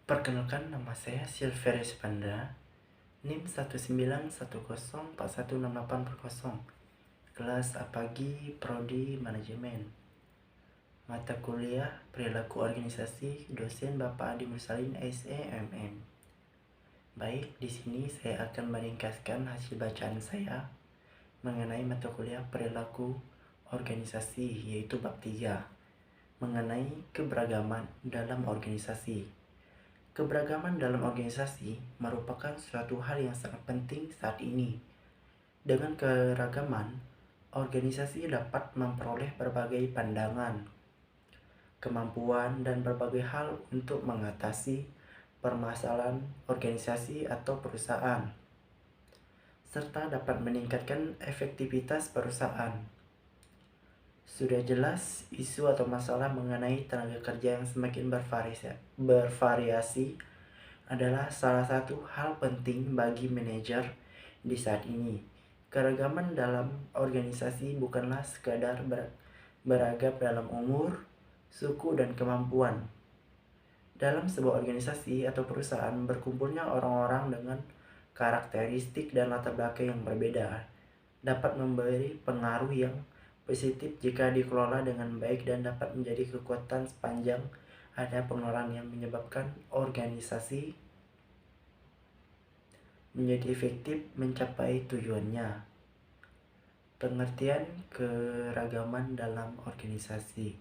Perkenalkan, nama saya Silveris Panda, NIM 191041680, kelas A pagi, Prodi Manajemen. Mata kuliah Perilaku Organisasi, dosen Bapak Adi Mursalin, SEMM. Baik, di sini saya akan meringkaskan hasil bacaan saya mengenai mata kuliah Perilaku Organisasi, yaitu bab 3, mengenai keberagaman dalam organisasi. Keberagaman dalam organisasi merupakan suatu hal yang sangat penting saat ini. Dengan keragaman, organisasi dapat memperoleh berbagai pandangan, kemampuan, dan berbagai hal untuk mengatasi permasalahan organisasi atau perusahaan, serta dapat meningkatkan efektivitas perusahaan. Sudah jelas, isu atau masalah mengenai tenaga kerja yang semakin bervariasi adalah salah satu hal penting bagi manajer di saat ini. Keragaman dalam organisasi bukanlah sekadar beragam dalam umur, suku, dan kemampuan. Dalam sebuah organisasi atau perusahaan, berkumpulnya orang-orang dengan karakteristik dan latar belakang yang berbeda dapat memberi pengaruh yang positif jika dikelola dengan baik dan dapat menjadi kekuatan sepanjang ada pengelolaan yang menyebabkan organisasi menjadi efektif mencapai tujuannya. Pengertian keragaman dalam organisasi.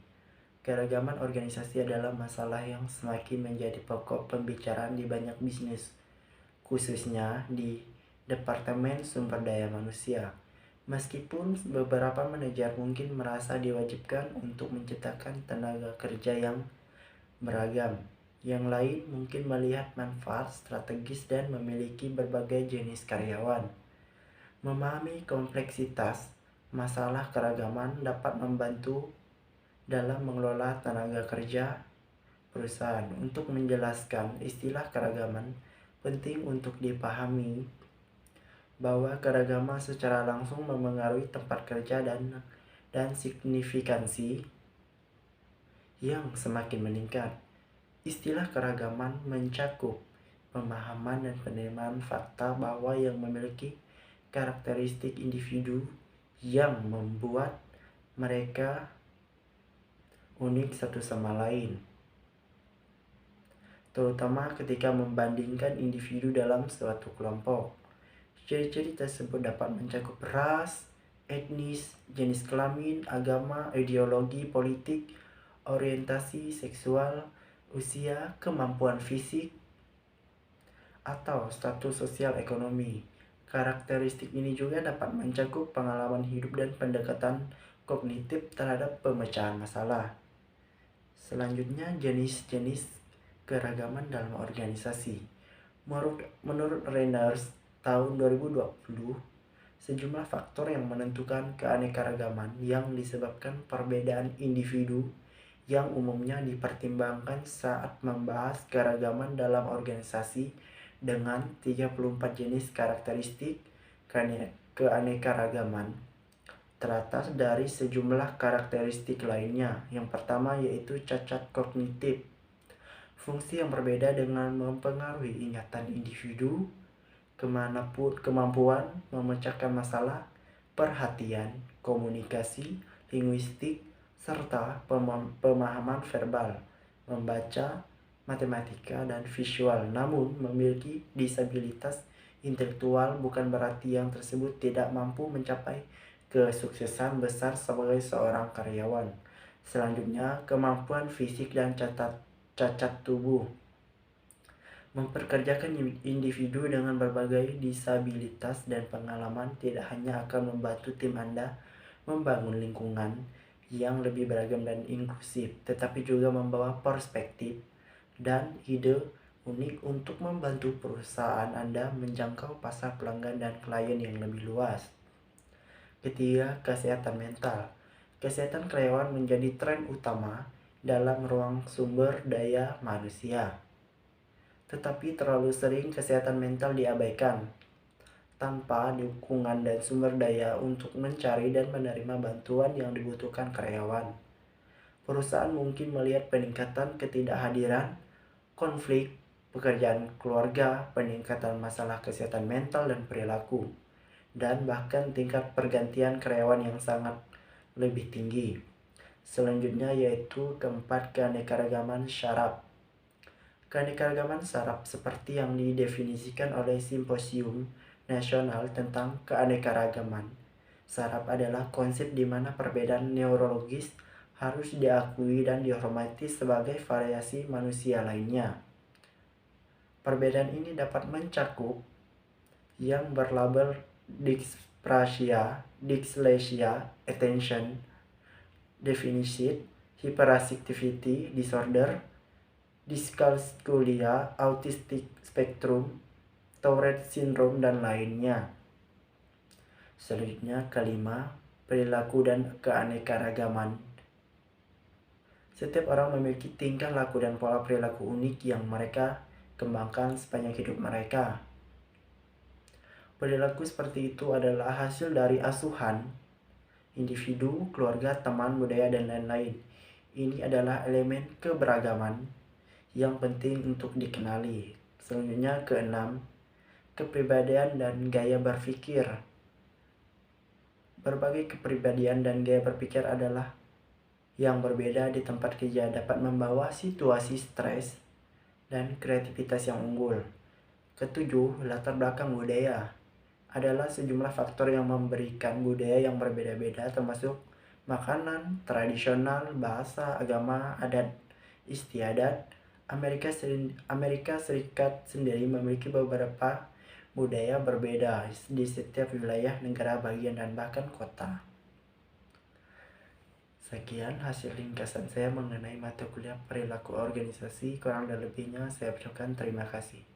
Keragaman organisasi adalah masalah yang semakin menjadi pokok pembicaraan di banyak bisnis, khususnya di Departemen Sumber Daya Manusia. Meskipun beberapa manajer mungkin merasa diwajibkan untuk menciptakan tenaga kerja yang beragam, yang lain mungkin melihat manfaat strategis dan memiliki berbagai jenis karyawan. Memahami kompleksitas masalah keragaman dapat membantu dalam mengelola tenaga kerja perusahaan. Untuk menjelaskan istilah keragaman, penting untuk dipahami bahwa keragaman secara langsung memengaruhi tempat kerja dan signifikansi yang semakin meningkat. Istilah keragaman mencakup pemahaman dan penerimaan fakta bahwa yang memiliki karakteristik individu yang membuat mereka unik satu sama lain, terutama ketika membandingkan individu dalam suatu kelompok. Ciri-ciri tersebut dapat mencakup ras, etnis, jenis kelamin, agama, ideologi politik, orientasi seksual, usia, kemampuan fisik, atau status sosial ekonomi. Karakteristik ini juga dapat mencakup pengalaman hidup dan pendekatan kognitif terhadap pemecahan masalah. Selanjutnya, jenis-jenis keragaman dalam organisasi. Menurut Reiners tahun 2020, sejumlah faktor yang menentukan keanekaragaman yang disebabkan perbedaan individu yang umumnya dipertimbangkan saat membahas keragaman dalam organisasi dengan 34 jenis karakteristik keanekaragaman teratas dari sejumlah karakteristik lainnya. Yang pertama yaitu cacat kognitif. Fungsi yang berbeda dengan mempengaruhi ingatan individu, kemampuan memecahkan masalah, perhatian, komunikasi, linguistik, serta pemahaman verbal, membaca, matematika, dan visual. Namun, memiliki disabilitas intelektual bukan berarti yang tersebut tidak mampu mencapai kesuksesan besar sebagai seorang karyawan. Selanjutnya, kemampuan fisik dan cacat tubuh. Memperkerjakan individu dengan berbagai disabilitas dan pengalaman tidak hanya akan membantu tim Anda membangun lingkungan yang lebih beragam dan inklusif, tetapi juga membawa perspektif dan ide unik untuk membantu perusahaan Anda menjangkau pasar pelanggan dan klien yang lebih luas. Ketiga, kesehatan mental. Kesehatan karyawan menjadi tren utama dalam ruang sumber daya manusia. Tetapi terlalu sering kesehatan mental diabaikan tanpa dukungan dan sumber daya untuk mencari dan menerima bantuan yang dibutuhkan karyawan. Perusahaan mungkin melihat peningkatan ketidakhadiran, konflik, pekerjaan keluarga, peningkatan masalah kesehatan mental dan perilaku, dan bahkan tingkat pergantian karyawan yang sangat lebih tinggi. Selanjutnya yaitu keempat, keanekaragaman syaraf. Keanekaragaman saraf seperti yang didefinisikan oleh Simposium Nasional tentang Keanekaragaman Saraf adalah konsep di mana perbedaan neurologis harus diakui dan dihormati sebagai variasi manusia lainnya. Perbedaan ini dapat mencakup yang berlabel dysprasia, dyslexia, attention deficit, hyperactivity disorder, dyscalculia, autistic spectrum, Tourette syndrome, dan lainnya. Selanjutnya, kelima, perilaku dan keanekaragaman. Setiap orang memiliki tingkah laku dan pola perilaku unik yang mereka kembangkan sepanjang hidup mereka. Perilaku seperti itu adalah hasil dari asuhan individu, keluarga, teman, budaya, dan lain-lain. Ini adalah elemen keberagaman yang penting untuk dikenali. Selanjutnya, keenam, kepribadian dan gaya berpikir. Berbagai kepribadian dan gaya berpikir adalah yang berbeda di tempat kerja dapat membawa situasi stres dan kreativitas yang unggul. Ketujuh, latar belakang budaya adalah sejumlah faktor yang memberikan budaya yang berbeda-beda termasuk makanan, tradisional, bahasa, agama, adat istiadat. Amerika Serikat sendiri memiliki beberapa budaya berbeda di setiap wilayah, negara bagian, dan bahkan kota. Sekian hasil ringkasan saya mengenai mata kuliah perilaku organisasi. Kurang dan lebihnya saya ucapkan terima kasih.